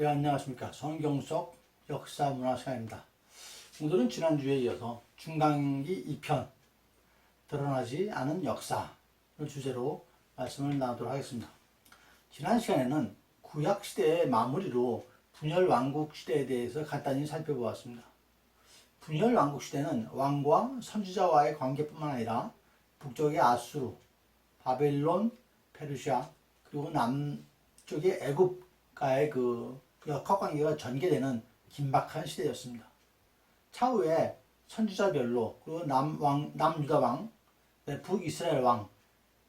네, 안녕하십니까. 성경 속 역사 문화 시간입니다. 오늘은 지난주에 이어서 중간기 2편 드러나지 않은 역사를 주제로 말씀을 나누도록 하겠습니다. 지난 시간에는 구약 시대의 마무리로 분열 왕국 시대에 대해서 간단히 살펴보았습니다. 분열 왕국 시대는 왕과 선지자와의 관계뿐만 아니라 북쪽의 아수르, 바벨론, 페르시아, 그리고 남쪽의 애굽과의 역학관계가 전개되는 긴박한 시대였습니다. 차후에 선지자별로 그리고 남유다 왕, 북이스라엘 왕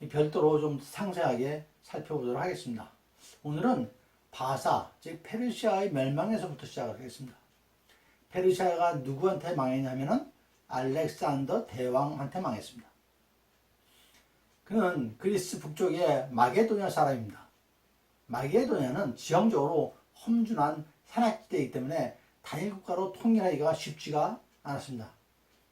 별도로 좀 상세하게 살펴보도록 하겠습니다. 오늘은 바사, 즉 페르시아의 멸망에서부터 시작하겠습니다. 페르시아가 누구한테 망했냐면은 알렉산더 대왕한테 망했습니다. 그는 그리스 북쪽의 마게도냐 사람입니다. 마게도냐는 지형적으로 험준한 산악지대이기 때문에 단일 국가로 통일하기가 쉽지가 않았습니다.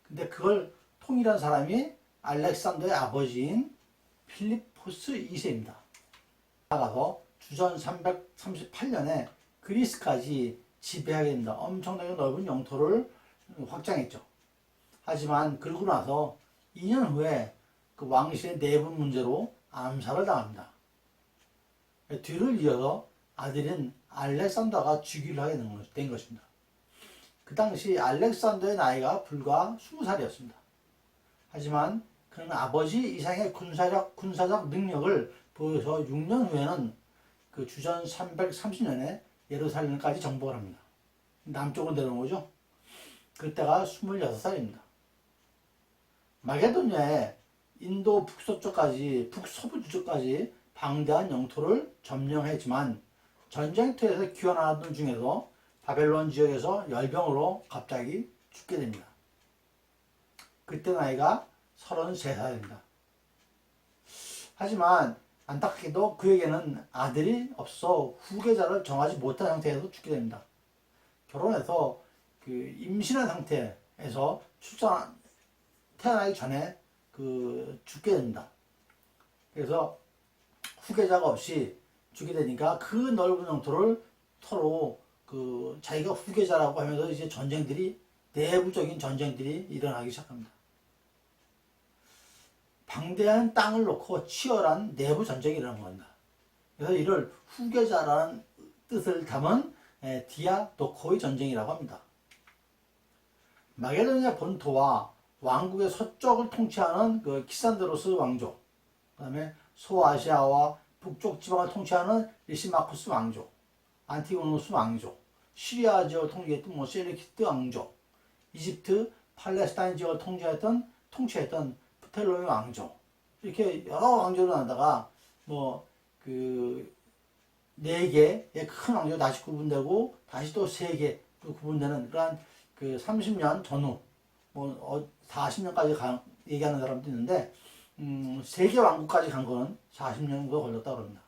근데 그걸 통일한 사람이 알렉산더의 아버지인 필리포스 2세입니다. 나가서 주전 338년에 그리스까지 지배하게 됩니다. 엄청나게 넓은 영토를 확장했죠. 하지만 그러고 나서 2년 후에 그 왕실의 내부 문제로 암살을 당합니다. 뒤를 이어서 아들인 알렉산더가 즉위를 하게 된 것입니다. 그 당시 알렉산더의 나이가 불과 20살이었습니다. 하지만 그는 아버지 이상의 군사적 능력을 보여서 6년 후에는 그 주전 330년에 예루살렘까지 정복을 합니다. 남쪽으로 내려온 거죠. 그때가 26살입니다. 마게도냐의 인도 북서부 쪽까지 방대한 영토를 점령했지만 전쟁터에서 귀환하던 중에도 바벨론 지역에서 열병으로 갑자기 죽게 됩니다. 그때 나이가 33살입니다. 하지만 안타깝게도 그에게는 아들이 없어 후계자를 정하지 못한 상태에서 죽게 됩니다. 결혼해서 임신한 상태에서 태어나기 전에 죽게 됩니다. 그래서 후계자가 없이 죽게 되니까 그 넓은 영토를 서로 자기가 후계자라고 하면서 이제 내부적인 전쟁들이 일어나기 시작합니다. 방대한 땅을 놓고 치열한 내부 전쟁이 일어난 겁니다. 그래서 이를 후계자라는 뜻을 담은 디아도코의 전쟁이라고 합니다. 마게도냐 본토와 왕국의 서쪽을 통치하는 키산드로스 왕조, 그 다음에 소아시아와 북쪽 지방을 통치하는 리시마쿠스 왕조, 안티고노스 왕조, 시리아 지역을 통치했던 셀레키스 왕조, 이집트, 팔레스타인 지역을 통치했던 프텔로미 왕조, 이렇게 여러 왕조로 나다가 네 개의 큰 왕조 다시 구분되고 다시 또 세 개 구분되는 그러한 30년 전후 40년까지 얘기하는 사람도 있는데 세계 왕국까지 간 거는 40년 정도 걸렸다고 합니다.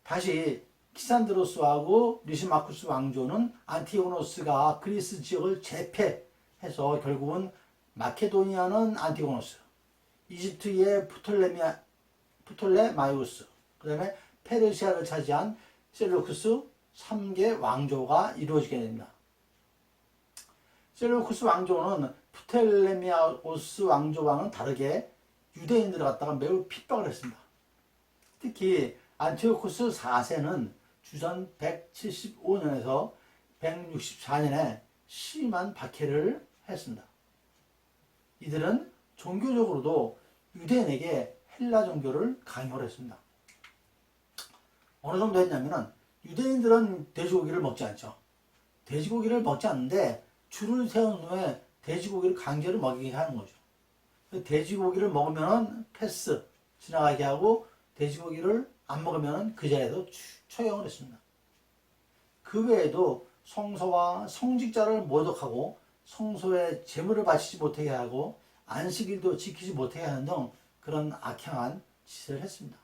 다시 키산드로스하고 리시마쿠스 왕조는 안티고노스가 그리스 지역을 제패해서 결국은 마케도니아는 안티고노스, 이집트의 프톨레마이우스, 그 다음에 페르시아를 차지한 셀루쿠스 3개 왕조가 이루어지게 됩니다. 셀루쿠스 왕조는 프텔레미아오스 왕조와는 다르게 유대인들을 갖다가 매우 핍박을 했습니다. 특히 안티오쿠스 4세는 주전 175년에서 164년에 심한 박해를 했습니다. 이들은 종교적으로도 유대인에게 헬라 종교를 강요를 했습니다. 어느 정도 했냐면은 유대인들은 돼지고기를 먹지 않죠. 돼지고기를 먹지 않는데 줄을 세운 후에 돼지고기를 강제로 먹이게 하는 거죠. 돼지고기를 먹으면 패스 지나가게 하고 돼지고기를 안 먹으면 그 자리에서 처형을 했습니다. 그 외에도 성소와 성직자를 모독하고 성소에 제물을 바치지 못하게 하고 안식일도 지키지 못하게 하는 등 그런 악행한 짓을 했습니다.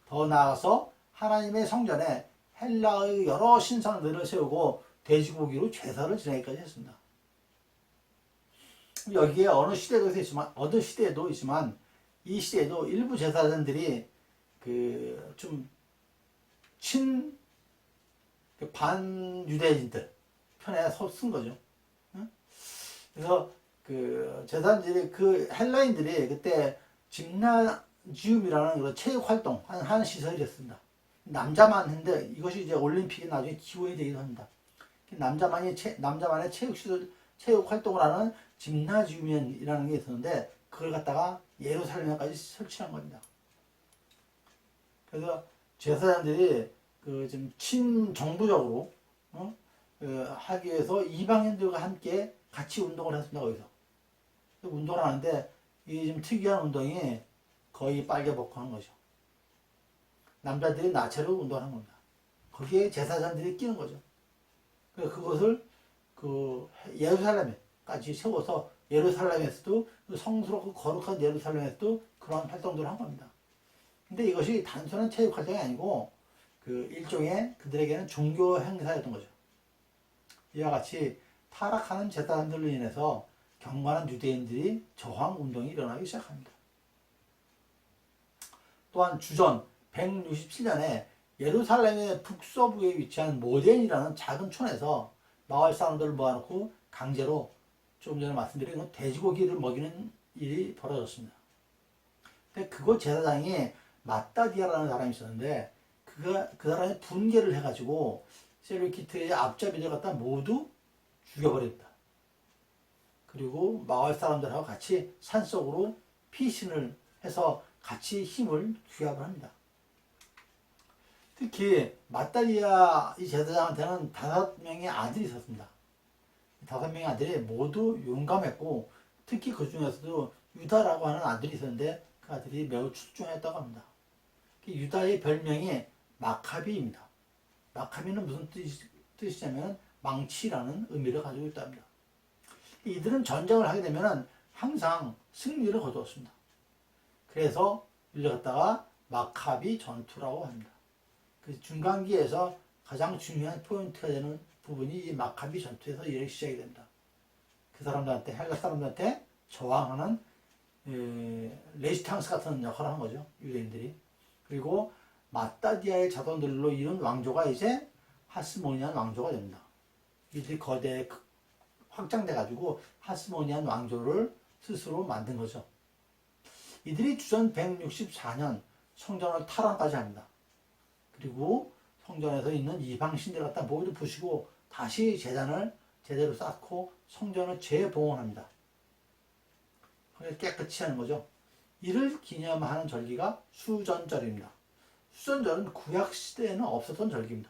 더 나아가서 하나님의 성전에 헬라의 여러 신상들을 세우고 돼지고기로 제사를 지내기까지 했습니다. 여기에 어느 시대에도 있지만 이 시대에도 일부 제사장들이 좀 반유대인들 편에 쓴 거죠. 응? 그래서 그 제사장들이 그 헬라인들이 그때 짐나지움이라는 그런 체육 활동 하는 시설이었습니다. 남자만 했는데 이것이 이제 올림픽이 나중에 기원이 되기도 합니다. 남자만의 체육 시설, 체육 활동을 하는 짐나지움이라는 게 있었는데 그걸 갖다가 예루살렘에까지 설치한 겁니다. 그래서 제사장들이 그 좀 친정부적으로 하기 위해서 이방인들과 함께 같이 운동을 했습니다. 거기서 운동을 하는데 이 좀 특이한 운동이 거의 빨개벗고 거죠. 남자들이 나체로 운동하는 겁니다. 거기에 제사장들이 끼는 거죠. 그래서 그것을 그 예루살렘에까지 세워서 예루살렘에서도 성스럽고 거룩한 예루살렘에서도 그러한 활동들을 한 겁니다. 근데 이것이 단순한 체육 활동이 아니고 그 일종의 그들에게는 종교 행사였던 거죠. 이와 같이 타락하는 제사장들로 인해서 경건한 유대인들이 저항 운동이 일어나기 시작합니다. 또한 주전 167년에 예루살렘의 북서부에 위치한 모덴이라는 작은 촌에서 마을 사람들을 모아놓고 강제로 좀 전에 말씀드린 돼지고기를 먹이는 일이 벌어졌습니다. 근데 그곳 제사장이 마따디아라는 사람이 있었는데 그 사람이 분개를 해가지고 셀루키트의 앞잡이들 갖다 모두 죽여버렸다. 그리고 마을 사람들하고 같이 산속으로 피신을 해서 같이 힘을 규합을 합니다. 특히 마따리아 이 제사장한테는 5명의 아들이 있었습니다. 5명의 아들이 모두 용감했고 특히 그 중에서도 유다라고 하는 아들이 있었는데 그 아들이 매우 출중했다고 합니다. 유다의 별명이 마카비입니다. 마카비는 무슨 뜻이냐면 망치라는 의미를 가지고 있답니다. 이들은 전쟁을 하게 되면 항상 승리를 거두었습니다. 그래서 이를 갖다가 마카비 전투라고 합니다. 그 중간기에서 가장 중요한 포인트가 되는 부분이 이 마카비 전투에서 이렇게 시작이 됩니다. 그 사람들한테 헬라 사람들한테 저항하는 레지탕스 같은 역할을 한 거죠. 유대인들이. 그리고 마따디아의 자손들로 이룬 왕조가 이제 하스모니안 왕조가 됩니다. 이들이 거대에 확장돼 가지고 하스모니안 왕조를 스스로 만든 거죠. 이들이 주전 164년 성전을 탈환까지 합니다. 그리고 성전에서 있는 이방 신들 갖다 모두 부시고 다시 제단을 제대로 쌓고 성전을 재봉헌합니다. 깨끗이 하는 거죠. 이를 기념하는 절기가 수전절입니다. 수전절은 구약 시대에는 없었던 절기입니다.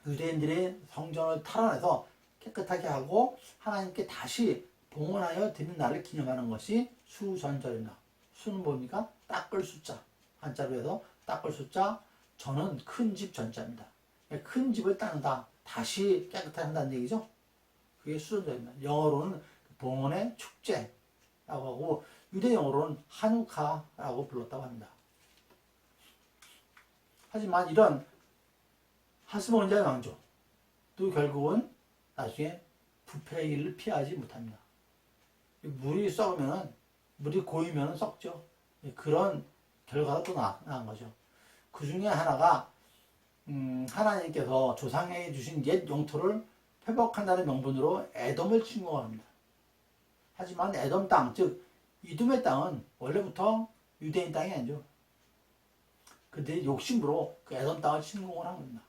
유대인들이 성전을 탈환해서 깨끗하게 하고 하나님께 다시 봉헌하여 드리는 날을 기념하는 것이 수전절입니다. 수는 뭡니까? 닦을 숫자. 한자로 해서 닦을 숫자, 전은 큰 집 전자입니다. 큰 집을 닦는다. 다시 깨끗하게 한다는 얘기죠. 그게 수전절입니다. 영어로는 봉헌의 축제라고 하고 유대 영어로는 하누카라고 불렀다고 합니다. 하지만 이런 하스모니아 왕조도 결국은 나중에 부패의 일을 피하지 못합니다. 물이 고이면 썩죠. 그런 결과가 또 나온 거죠. 그 중에 하나가 하나님께서 조상에게 주신 옛 영토를 회복한다는 명분으로 에돔을 침공합니다. 하지만 에돔 땅, 즉 이둠의 땅은 원래부터 유대인 땅이 아니죠. 그들이 욕심으로 그 에돔 땅을 침공을 한 겁니다.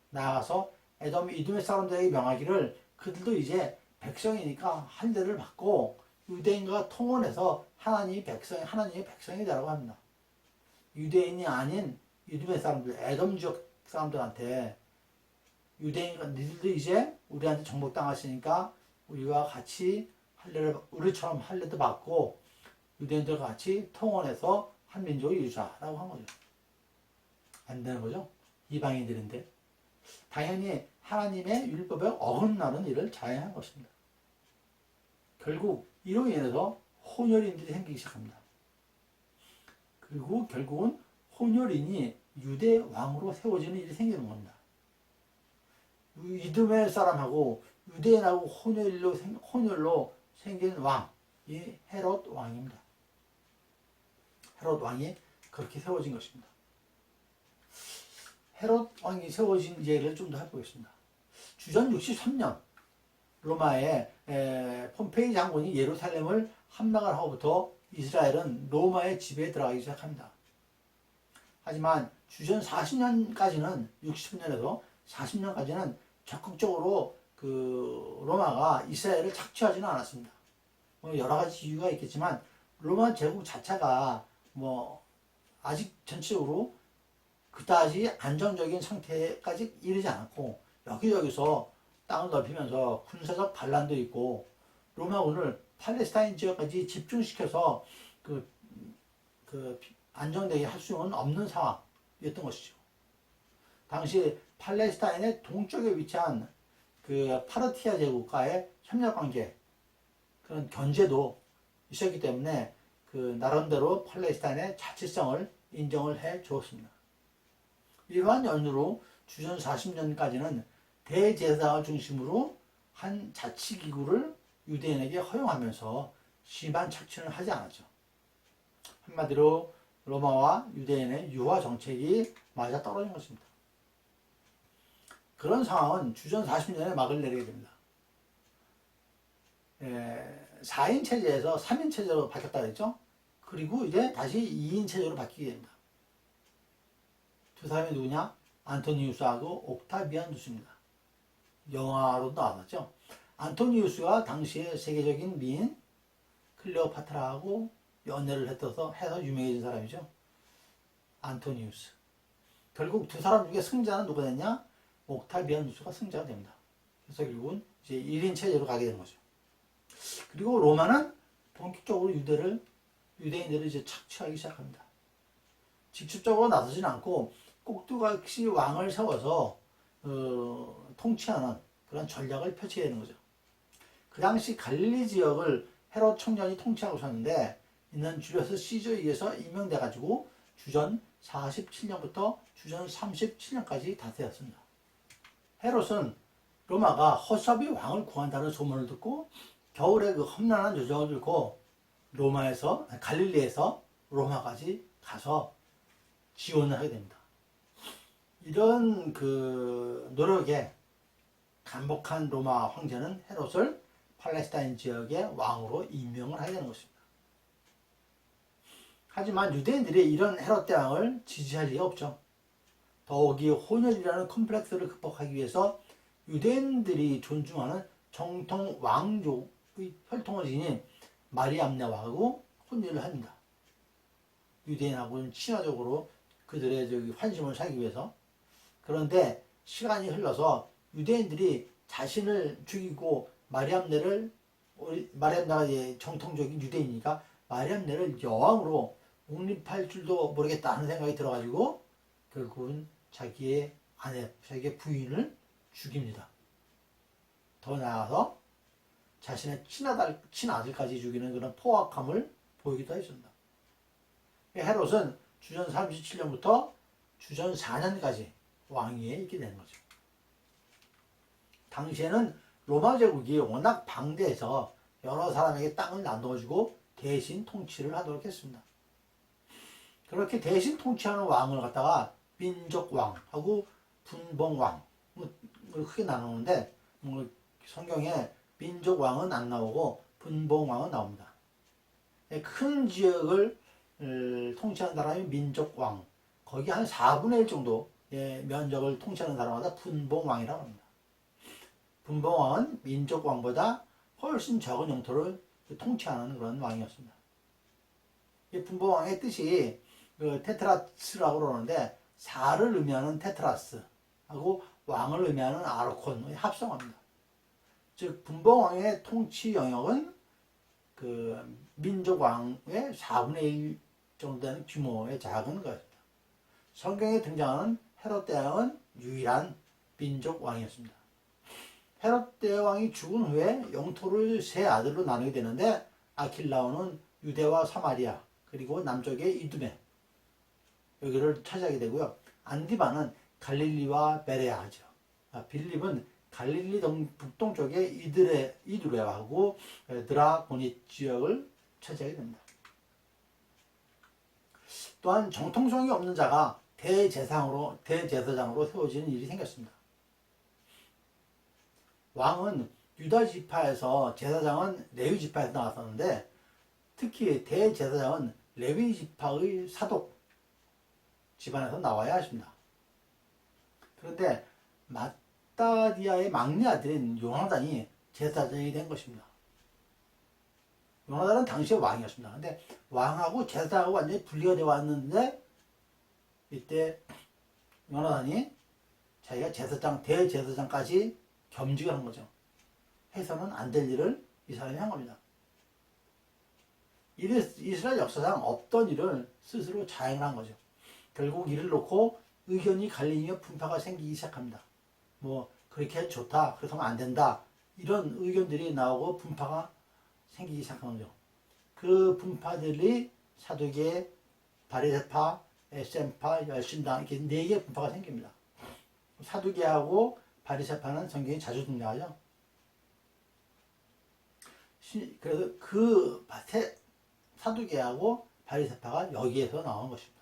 나아가서 이둠의 사람들에게 명하기를 그들도 이제 백성이니까 할례를 받고 유대인과 통혼해서 하나님의 백성이 되라고 합니다. 유대인이 아닌 이둠의 사람들, 에돔 지역 사람들한테 유대인과 니들도 이제 우리한테 정복당하시니까 우리와 같이 우리처럼 할례도 받고 유대인들과 같이 통혼해서 한 민족을 이루자라고 한 거죠. 안 되는 거죠. 이방인들인데. 당연히 하나님의 율법에 어긋나는 일을 자행한 것입니다. 결국 이로 인해서 혼혈인들이 생기기 시작합니다. 그리고 결국은 혼혈인이 유대 왕으로 세워지는 일이 생기는 겁니다. 이두메 사람하고 유대인하고 혼혈로 생긴 왕이 헤롯 왕입니다. 헤롯 왕이 그렇게 세워진 것입니다. 헤롯 왕이 세워진 예를 좀 더 해보겠습니다. 주전 63년 로마의 폼페이 장군이 예루살렘을 함락을 하고부터 이스라엘은 로마의 지배에 들어가기 시작합니다. 하지만 주전 40년까지는 60년에서 40년까지는 적극적으로 그 로마가 이스라엘을 착취하지는 않았습니다. 뭐 여러 가지 이유가 있겠지만 로마 제국 자체가 뭐 아직 전체적으로 그다지 안정적인 상태까지 이르지 않았고 여기저기서 땅을 넓히면서 군사적 반란도 있고 로마군을 팔레스타인 지역까지 집중시켜서 그 안정되게 할 수는 없는 상황이었던 것이죠. 당시 팔레스타인의 동쪽에 위치한 그 파르티아 제국과의 협력 관계 그런 견제도 있었기 때문에 그 나름대로 팔레스타인의 자치성을 인정을 해 주었습니다. 이러한 연유로 주전 40년까지는 대제사장을 중심으로 한 자치기구를 유대인에게 허용하면서 심한 착취를 하지 않았죠. 한마디로 로마와 유대인의 유화 정책이 맞아 떨어진 것입니다. 그런 상황은 주전 40년에 막을 내리게 됩니다. 4인 체제에서 3인 체제로 바뀌었다 그랬죠. 그리고 이제 다시 2인 체제로 바뀌게 됩니다. 두 사람이 누구냐? 안토니우스하고 옥타비아누스입니다. 영화로 나왔죠. 안토니우스가 당시의 세계적인 미인 클레오파트라하고 연애를 해서 유명해진 사람이죠. 안토니우스. 결국 두 사람 중에 승자는 누가 됐냐? 옥타비아누스가 승자가 됩니다. 그래서 결국은 이제 1인 체제로 가게 되는 거죠. 그리고 로마는 본격적으로 유대인들을 이제 착취하기 시작합니다. 직접적으로 나서지는 않고 꼭두각시 왕을 세워서 통치하는 그런 전략을 펼치게 되는 거죠. 그 당시 갈릴리 지역을 헤롯 청년이 통치하고 있었는데 이는 줄리어스 시저에 의해서 임명돼 가지고 주전 47년부터 주전 37년까지 다스렸습니다. 헤롯은 로마가 허수아비 왕을 구한다는 소문을 듣고 겨울에 그 험난한 여정을 들고 갈릴리에서 로마까지 가서 지원을 하게 됩니다. 이런 그 노력에 감복한 로마 황제는 헤롯을 팔레스타인 지역의 왕으로 임명을 하게 되는 것입니다. 하지만 유대인들이 이런 헤롯 대왕을 지지할 리가 없죠. 더욱이 혼혈이라는 컴플렉스를 극복하기 위해서 유대인들이 존중하는 정통 왕족의 혈통을 지닌 마리암네하고 혼혈을 합니다. 유대인하고는 친화적으로 그들의 환심을 사기 위해서. 그런데 시간이 흘러서 유대인들이 자신을 죽이고 마리암네가 정통적인 유대인이니까 마리암네를 여왕으로 옹립할 줄도 모르겠다 하는 생각이 들어가지고 결국은 자기의 부인을 죽입니다. 더 나아가서 자신의 친아들까지 죽이는 그런 포악함을 보이기도 했습니다. 헤롯은 주전 37년부터 주전 4년까지 왕위에 있게 되는 거죠. 당시에는 로마 제국이 워낙 방대해서 여러 사람에게 땅을 나누어주고 대신 통치를 하도록 했습니다. 그렇게 대신 통치하는 왕을 갖다가 민족왕하고 분봉왕을 크게 나누는데 성경에 민족왕은 안 나오고 분봉왕은 나옵니다. 큰 지역을 통치하는 사람이 민족왕, 거기 한 4분의 1 정도의 면적을 통치하는 사람마다 분봉왕이라고 합니다. 분봉왕은 민족왕보다 훨씬 적은 영토를 통치하는 그런 왕이었습니다. 이 분봉왕의 뜻이 테트라스라고 그러는데 4를 의미하는 테트라스하고 왕을 의미하는 아르콘의 합성어입니다. 즉 분봉왕의 통치 영역은 그 민족왕의 4분의 1 정도 되는 규모의 작은 것입니다. 성경에 등장하는 헤롯 대왕은 유일한 민족왕이었습니다. 헤롯 대왕이 죽은 후에 영토를 세 아들로 나누게 되는데 아킬라오는 유대와 사마리아 그리고 남쪽의 이두메 여기를 차지하게 되고요. 안디바는 갈릴리와 베레아죠. 빌립은 갈릴리 북동쪽의 이두레하고 드라고닛 지역을 차지하게 됩니다. 또한 정통성이 없는 자가 대제사장으로 세워지는 일이 생겼습니다. 왕은 유다 지파에서, 제사장은 레위 지파에서 나왔었는데, 특히 대제사장은 레위 지파의 사독 집안에서 나와야 하십니다. 그런데 마따디아의 막내 아들인 요나단이 제사장이 된 것입니다. 요나단은 당시의 왕이었습니다. 근데 왕하고 제사장하고 완전히 분리가 되어 왔는데, 이때 요나단이 자기가 대제사장까지 겸직을 한 거죠. 해서는 안 될 일을 이 사람이 한 겁니다. 이스라엘 역사상 없던 일을 스스로 자행을 한 거죠. 결국 이를 놓고 의견이 갈리며 분파가 생기기 시작합니다. 뭐 그렇게 좋다, 그렇게 하면 안 된다, 이런 의견들이 나오고 분파가 생기기 시작한 거죠. 그 분파들이 사두개, 바리새파, 에셈파, 열심당, 이렇게 4개의 분파가 생깁니다. 사두개하고 바리새파는 성경에 자주 등장하죠. 그래서 그 사두개하고 바리새파가 여기에서 나온 것입니다.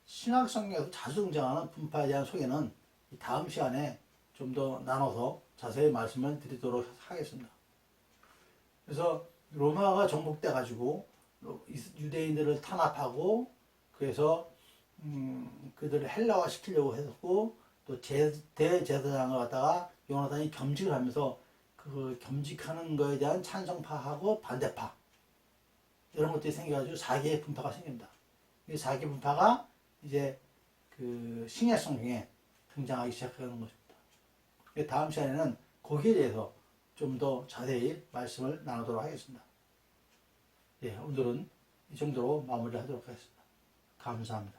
신학 성경에서 자주 등장하는 분파에 대한 소개는 다음 시간에 좀 더 나눠서 자세히 말씀을 드리도록 하겠습니다. 그래서 로마가 정복돼 가지고 유대인들을 탄압하고, 그래서 그들을 헬라화 시키려고 했고, 또 대제사장을 갖다가 요나단이 겸직을 하면서 그 겸직하는 거에 대한 찬성파하고 반대파, 이런 것들이 생겨가지고 4개의 분파가 생깁니다. 이 4개 분파가 이제 그 신약 성경에 등장하기 시작하는 것입니다. 다음 시간에는 거기에 대해서 좀 더 자세히 말씀을 나누도록 하겠습니다. 예, 오늘은 이 정도로 마무리를 하도록 하겠습니다. 감사합니다.